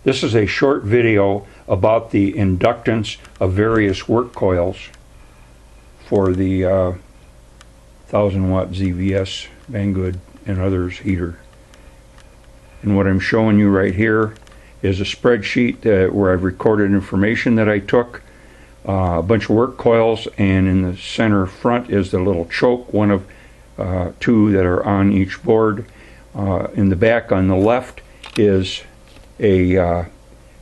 This is a short video about the inductance of various work coils for the 1000 watt ZVS Banggood and others heater. And what I'm showing you right here is a spreadsheet where I've recorded information that I took, a bunch of work coils, and in the center front is the little choke, one of two that are on each board. In the back on the left is a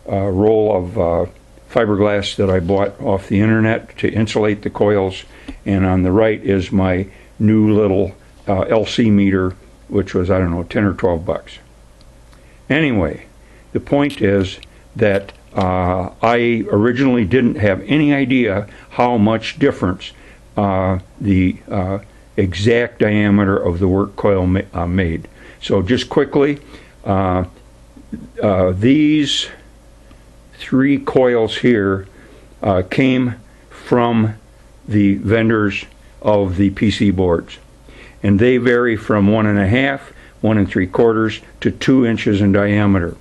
roll of fiberglass that I bought off the internet to insulate the coils, and on the right is my new little LC meter, which was, I don't know, 10 or 12 bucks. Anyway, the point is that I originally didn't have any idea how much difference the exact diameter of the work coil made. So just quickly, these three coils here came from the vendors of the PC boards, and they vary from 1.5, 1 3/4 to 2 inches in diameter.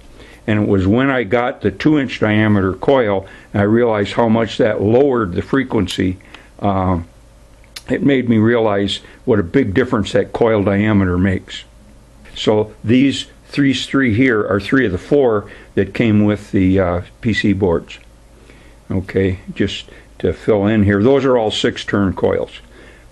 And it was when I got the 2-inch diameter coil and I realized how much that lowered the frequency, it made me realize what a big difference that coil diameter makes. So these three here are 3 of the 4 that came with the PC boards. Okay, just to fill in here, those are all 6-turn coils.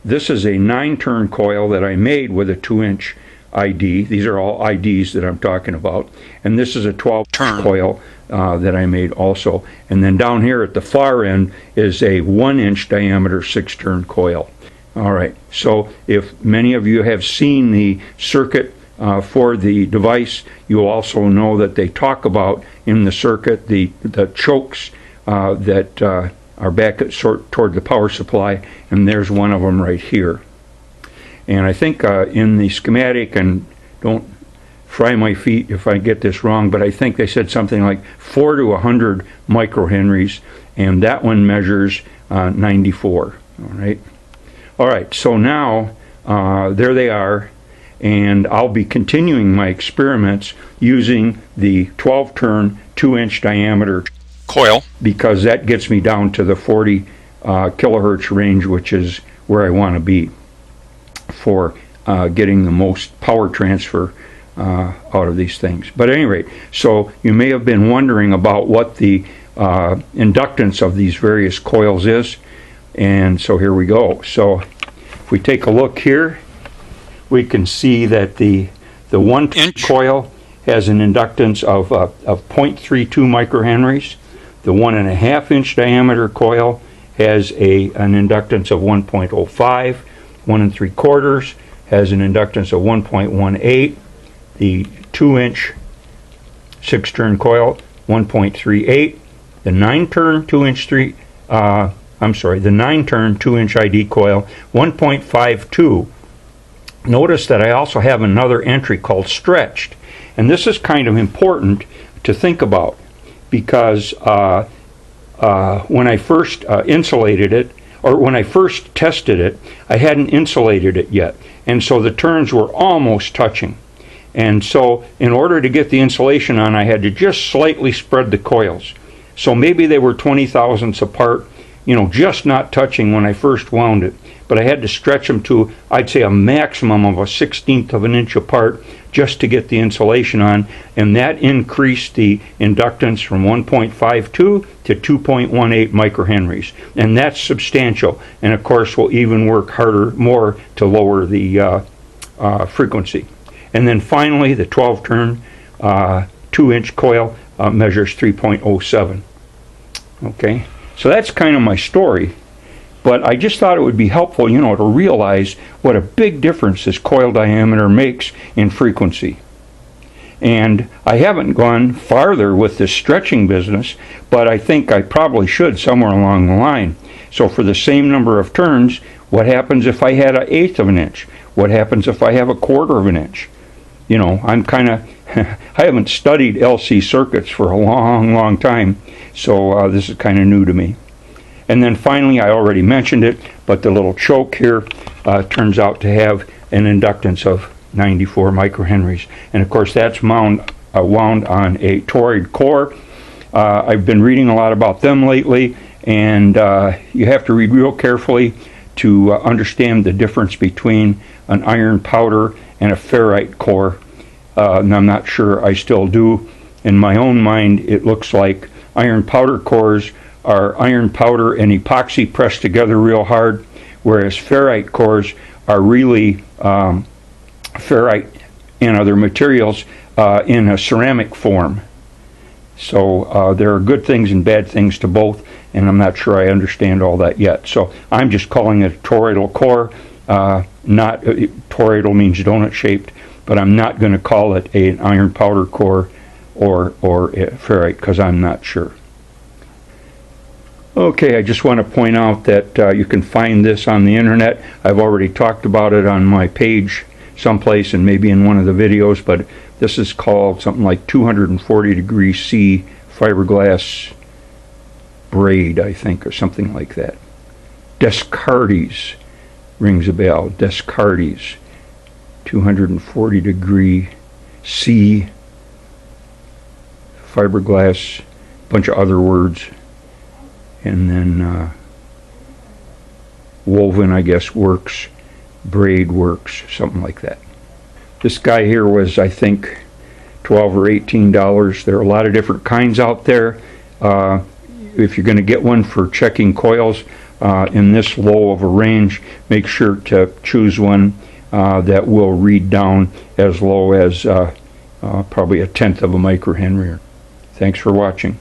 This is a 9-turn coil that I made with a 2-inch ID. These are all IDs that I'm talking about. And this is a 12-turn coil that I made also. And then down here at the far end is a 1-inch diameter 6-turn coil. All right, so if many of you have seen the circuit for the device, you also know that they talk about in the circuit the chokes that are back toward the power supply, and there's one of them right here. And I think in the schematic, and don't fry my feet if I get this wrong, but I think they said something like 4 to 100 microhenries, and that one measures 94. All right, so now there they are, and I'll be continuing my experiments using the 12-turn 2-inch diameter coil, because that gets me down to the 40 kilohertz range, which is where I want to be for getting the most power transfer out of these things. But at any rate, so you may have been wondering about what the inductance of these various coils is, and so here we go. So if we take a look here, we can see that the 1-inch coil has an inductance of 0.32 microhenries. The 1.5-inch diameter coil has an inductance of 1.05. 1 3/4 has an inductance of 1.18. The 2-inch 6-turn coil 1.38. The 9-turn 2-inch ID coil 1.52. Notice that I also have another entry called stretched, and this is kind of important to think about, because when I first insulated it, or when I first tested it, I hadn't insulated it yet, and so the turns were almost touching. And so in order to get the insulation on, I had to just slightly spread the coils. So maybe they were 20 thousandths apart, just not touching when I first wound it. But I had to stretch them to, I'd say, a maximum of a 1/16 of an inch apart just to get the insulation on, and that increased the inductance from 1.52 to 2.18 microhenries, and that's substantial. And of course, we'll even work more to lower the frequency. And then finally, the 12-turn 2-inch coil measures 3.07. Okay, so that's kind of my story. But I just thought it would be helpful, to realize what a big difference this coil diameter makes in frequency. And I haven't gone farther with this stretching business, but I think I probably should somewhere along the line. So for the same number of turns, what happens if I had 1/8 of an inch? What happens if I have 1/4 of an inch? I'm kind of, I haven't studied LC circuits for a long time, so this is kind of new to me. And then finally, I already mentioned it, but the little choke here turns out to have an inductance of 94 microhenries. And of course, that's wound on a toroid core. I've been reading a lot about them lately, and you have to read real carefully to understand the difference between an iron powder and a ferrite core. And I'm not sure I still do. In my own mind, it looks like iron powder cores are iron powder and epoxy pressed together real hard, whereas ferrite cores are really ferrite and other materials in a ceramic form. So there are good things and bad things to both, and I'm not sure I understand all that yet. So I'm just calling it a toroidal core. Not toroidal means donut shaped, but I'm not going to call it an iron powder core or a ferrite because I'm not sure. Okay, I just want to point out that you can find this on the internet. I've already talked about it on my page someplace and maybe in one of the videos, but this is called something like 240 degrees C fiberglass braid, I think, or something like that. Descartes rings a bell. Descartes, 240 degree C fiberglass, bunch of other words, and then woven, I guess, works, braid works, something like that. This guy here was, I think, $12 or $18. There are a lot of different kinds out there. If you're going to get one for checking coils in this low of a range, make sure to choose one that will read down as low as probably 1/10 of a microhenry. Thanks for watching.